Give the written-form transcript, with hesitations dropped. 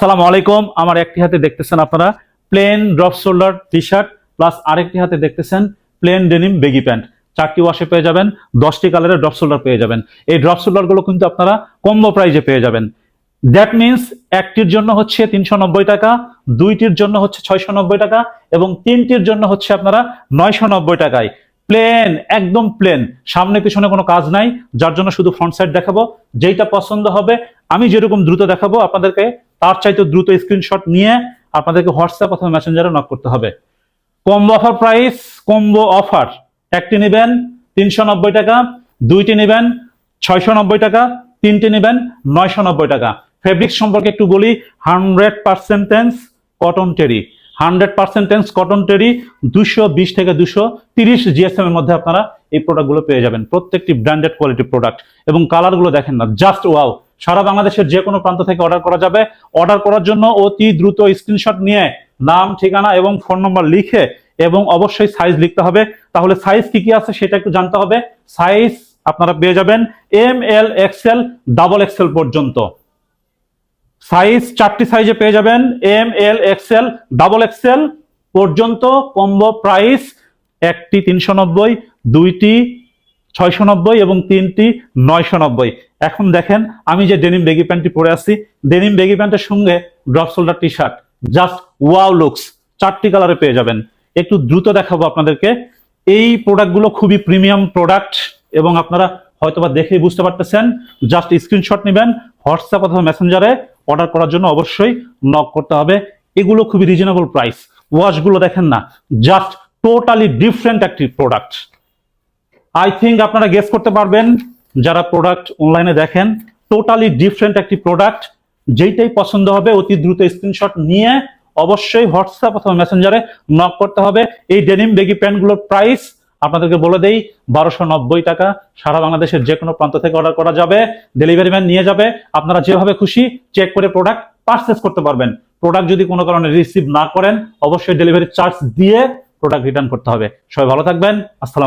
আসসালামু আলাইকুম। আমার একটি হাতে দেখতেছেন আপনারা plain drop shoulder T shirt plus আরেকটি হাতে দেখতেছেন প্লেন ডেনিম বেগি প্যান্ট। 4টি ওয়াশে পেয়ে যাবেন, 10টি কালারের ড্রপ শোল্ডার পেয়ে যাবেন। এই ড্রপ শোল্ডার গুলো কিন্তু আপনারা কম্বো প্রাইজে পেয়ে যাবেন। দ্যাট মিনস একটির জন্য হচ্ছে 390 টাকা, দুইটির জন্য হচ্ছে 690 টাকা এবং তিনটির জন্য হচ্ছে আপনারা 990 টাকায়। প্লেন, একদম প্লেন, সামনে পিছনে কোনো কাজ নাই, যার জন্য শুধু ফ্রন্ট সাইড দেখাবো। যেইটা পছন্দ হবে, আমি যেরকম দ্রুত দেখাবো আপনাদেরকে তার চাইতে দ্রুত স্ক্রিনশট নিয়ে আপনাদেরকে হোয়াটসঅ্যাপ অথবা মেসেঞ্জারে নক করতে হবে। Combo offer price, combo offer, একটি নেবেন 390 টাকা, দুইটি নেবেন 690 টাকা, তিনটি নেবেন 990 টাকা। ফেব্রিক সম্পর্কে একটু বলি, 100% কটন টেরি, 100% কটন টেরি, 220 থেকে 230 জিএসএম এর মধ্যে আপনারা এই প্রোডাক্টগুলো পেয়ে যাবেন। প্রত্যেকটি ব্র্যান্ডেড কোয়ালিটি প্রোডাক্ট এবং কালারগুলো দেখেন না, জাস্ট ওয়াও। সারা বাংলাদেশের যে কোনো প্রান্ত থেকে অর্ডার করা যাবে। অর্ডার করার জন্য অতি দ্রুত স্ক্রিনশট নিয়ে নাম, ঠিকানা এবং ফোন নম্বর লিখে এবং অবশ্যই সাইজ লিখতে হবে। তাহলে সাইজ কি কি আছে সেটা একটু জানতে হবে। সাইজ আপনারা পেয়ে যাবেন ML XL XXL পর্যন্ত। সাইজ 4টি সাইজে পেয়ে যাবেন, ML XL XXL পর্যন্ত। কম্বো প্রাইস, একটি 390, দুইটি 690 এবং তিনটি 990। এখন দেখেন আমি যে ডেনিম বেগি প্যান্টটি পরে আছি, ডেনিম বেগি প্যান্টের সঙ্গে drop shoulder T shirt, just wow looks. 4টি কালারে পেয়ে যাবেন। একটু দ্রুত দেখাবো আপনাদেরকে। এই প্রোডাক্টগুলো খুবই প্রিমিয়াম প্রোডাক্ট এবং আপনারা হয়তোবা দেখেই বুঝতে পারতেছেন। জাস্ট স্ক্রিনশট নেবেন, হোয়াটসঅ্যাপ অথবা মেসেঞ্জারে অর্ডার করার জন্য অবশ্যই নক করতে হবে। এগুলো খুবই রিজনেবল প্রাইস। ওয়াশগুলো দেখেন না, জাস্ট টোটালি ডিফারেন্ট একটি প্রোডাক্ট। আই থিঙ্ক আপনারা গেস করতে পারবেন যারা প্রোডাক্ট অনলাইনে দেখেন। টোটালি ডিফারেন্ট একটি প্রোডাক্ট। যেইটাই পছন্দ হবে অতি দ্রুত স্ক্রিনশট নিয়ে অবশ্যই হোয়াটসঅ্যাপ অথবা মেসেঞ্জারে নক করতে হবে। এই ডেনিম বেগি প্যান্টগুলোর প্রাইস আপনাদেরকে বলে দেই, 1290 টাকা। সারা বাংলাদেশের যে কোনো প্রান্ত থেকে অর্ডার করা যাবে, ডেলিভারি ম্যান নিয়ে যাবে। আপনারা যেভাবে খুশি চেক করে প্রোডাক্ট পারচেজ করতে পারবেন। প্রোডাক্ট যদি কোনো কারণে রিসিভ না করেন, অবশ্যই ডেলিভারি চার্জ দিয়ে প্রোডাক্ট রিটার্ন করতে হবে। সবাই ভালো থাকবেন। আসসালাম।